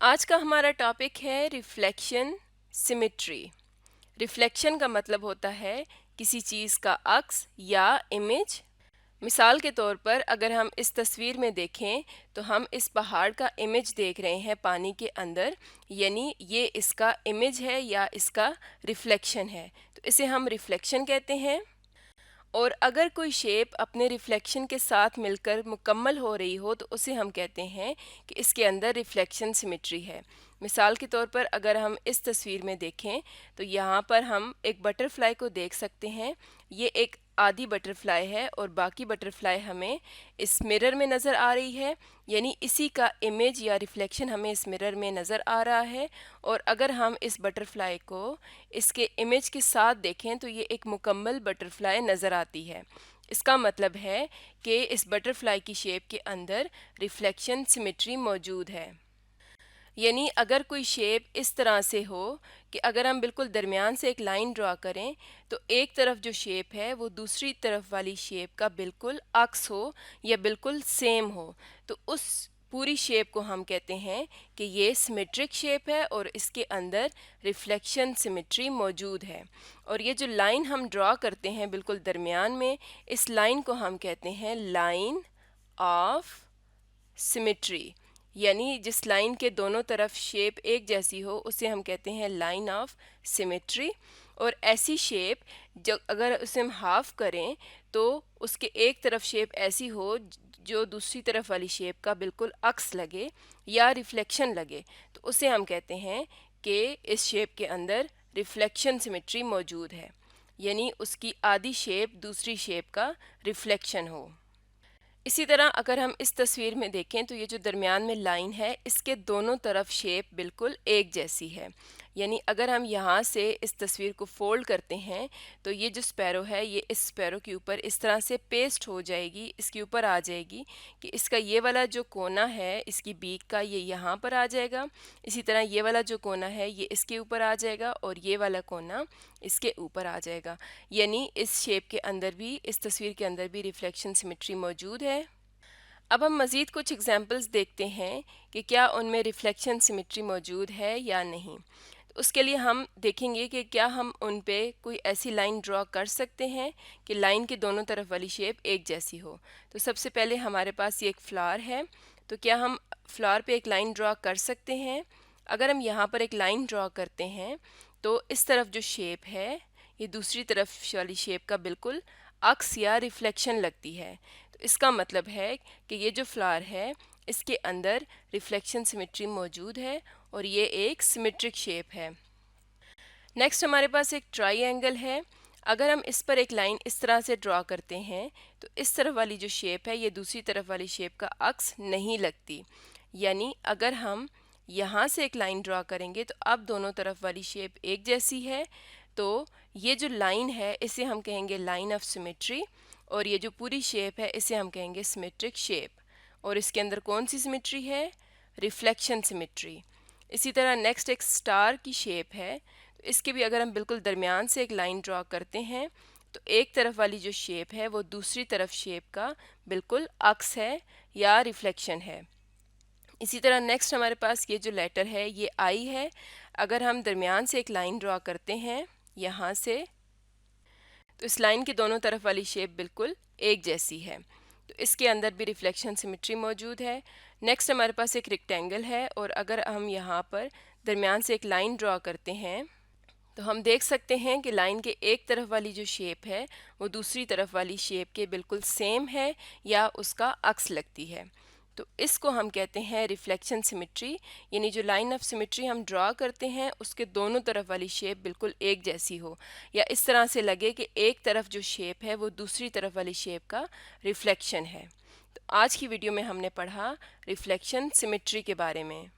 आज का हमारा टॉपिक है रिफ्लेक्शन सिमेट्री। रिफ्लेक्शन का मतलब होता है किसी चीज़ का अक्स या इमेज। मिसाल के तौर पर अगर हम इस तस्वीर में देखें तो हम इस पहाड़ का इमेज देख रहे हैं पानी के अंदर, यानी ये इसका इमेज है या इसका रिफ्लेक्शन है, तो इसे हम रिफ्लेक्शन कहते हैं। और अगर कोई शेप अपने रिफ्लेक्शन के साथ मिलकर मुकम्मल हो रही हो तो उसे हम कहते हैं कि इसके अंदर रिफ्लेक्शन सिमेट्री है। मिसाल के तौर पर अगर हम इस तस्वीर में देखें तो यहाँ पर हम एक बटरफ्लाई को देख सकते हैं। ये एक आधी बटरफ्लाई है और बाकी बटरफ्लाई हमें इस मिरर में नज़र आ रही है, यानी इसी का इमेज या रिफ्लेक्शन हमें इस मिरर में नज़र आ रहा है। और अगर हम इस बटरफ्लाई को इसके इमेज के साथ देखें तो ये एक मुकम्मल बटरफ्लाई नज़र आती है। इसका मतलब है कि इस बटरफ्लाई की शेप के अंदर रिफ्लेक्शन सिमेट्री मौजूद है। यानी अगर कोई शेप इस तरह से हो कि अगर हम बिल्कुल दरमियान से एक लाइन ड्रा करें तो एक तरफ जो शेप है वो दूसरी तरफ वाली शेप का बिल्कुल अक्स हो या बिल्कुल सेम हो, तो उस पूरी शेप को हम कहते हैं कि ये सिमेट्रिक शेप है और इसके अंदर रिफ्लेक्शन सिमेट्री मौजूद है। और ये जो लाइन हम ड्रा करते हैं बिल्कुल दरमियान में, इस लाइन को हम कहते हैं लाइन ऑफ सिमेट्री। यानी जिस लाइन के दोनों तरफ शेप एक जैसी हो उसे हम कहते हैं लाइन ऑफ सिमेट्री। और ऐसी शेप जो अगर उसे हम हाफ करें तो उसके एक तरफ शेप ऐसी हो जो दूसरी तरफ वाली शेप का बिल्कुल अक्स लगे या रिफ्लेक्शन लगे, तो उसे हम कहते हैं कि इस शेप के अंदर रिफ्लेक्शन सिमेट्री मौजूद है, यानी उसकी आधी शेप दूसरी शेप का रिफ्लेक्शन हो। इसी तरह अगर हम इस तस्वीर में देखें तो ये जो दरमियान में लाइन है इसके दोनों तरफ शेप बिल्कुल एक जैसी है। यानी अगर हम यहाँ से इस तस्वीर को फोल्ड करते हैं तो ये जो स्पैरो है ये इस स्पैरो के ऊपर इस तरह से पेस्ट हो जाएगी, इसके ऊपर आ जाएगी कि इसका ये वाला जो कोना है इसकी बीक का ये यहाँ पर आ जाएगा। इसी तरह ये वाला जो कोना है ये इसके ऊपर आ जाएगा और ये वाला कोना इसके ऊपर आ जाएगा। यानी इस शेप के अंदर भी, इस तस्वीर के अंदर भी रिफ्लेक्शन सिमेट्री मौजूद है। अब हम मज़ीद कुछ एग्जांपल्स देखते हैं कि क्या उनमें रिफ्लेक्शन सिमेट्री मौजूद है या नहीं। तो उसके लिए हम देखेंगे कि क्या हम उन पे कोई ऐसी लाइन ड्रॉ कर सकते हैं कि लाइन के दोनों तरफ वाली शेप एक जैसी हो। तो सबसे पहले हमारे पास ये एक फ्लावर है, तो क्या हम फ्लावर पे एक लाइन ड्रॉ कर सकते हैं। अगर हम यहाँ पर एक लाइन ड्रॉ करते हैं तो इस तरफ जो शेप है ये दूसरी तरफ वाली शेप का बिल्कुल अक्स या रिफ्लेक्शन लगती है। तो इसका मतलब है कि ये जो फ्लावर है इसके अंदर रिफ्लेक्शन सिमेट्री मौजूद है और ये एक सिमेट्रिक शेप है। नेक्स्ट हमारे पास एक ट्राइएंगल है। अगर हम इस पर एक लाइन इस तरह से ड्रॉ करते हैं तो इस तरफ वाली जो शेप है ये दूसरी तरफ वाली शेप का अक्स नहीं लगती। यानी अगर हम यहाँ से एक लाइन ड्रॉ करेंगे तो अब दोनों तरफ वाली शेप एक जैसी है, तो ये जो लाइन है इसे हम कहेंगे लाइन ऑफ सिमेट्री और ये जो पूरी शेप है इसे हम कहेंगे सिमेट्रिक शेप। और इसके अंदर कौन सी सिमेट्री है? Reflection symmetry. इसी तरह नेक्स्ट एक स्टार की शेप है, तो इसके भी अगर हम बिल्कुल दरमियान से एक लाइन ड्रॉ करते हैं तो एक तरफ वाली जो शेप है वो दूसरी तरफ शेप का बिल्कुल अक्स है या रिफ्लेक्शन है। इसी तरह नेक्स्ट हमारे पास ये जो लेटर है ये आई है। अगर हम दरमियान से एक लाइन ड्रॉ करते हैं यहाँ से तो इस लाइन के दोनों तरफ वाली शेप बिल्कुल एक जैसी है, तो इसके अंदर भी रिफ्लेक्शन सिमेट्री मौजूद है। नेक्स्ट हमारे पास एक रेक्टेंगल है और अगर हम यहाँ पर दरमियान से एक लाइन ड्रॉ करते हैं तो हम देख सकते हैं कि लाइन के एक तरफ वाली जो शेप है वो दूसरी तरफ वाली शेप के बिल्कुल सेम है या उसका अक्स लगती है। तो इसको हम कहते हैं रिफ्लेक्शन सिमेट्री, यानी जो लाइन ऑफ सिमेट्री हम ड्रॉ करते हैं उसके दोनों तरफ वाली शेप बिल्कुल एक जैसी हो या इस तरह से लगे कि एक तरफ जो शेप है वो दूसरी तरफ वाली शेप का रिफ्लेक्शन है। तो आज की वीडियो में हमने पढ़ा रिफ्लेक्शन सिमेट्री के बारे में।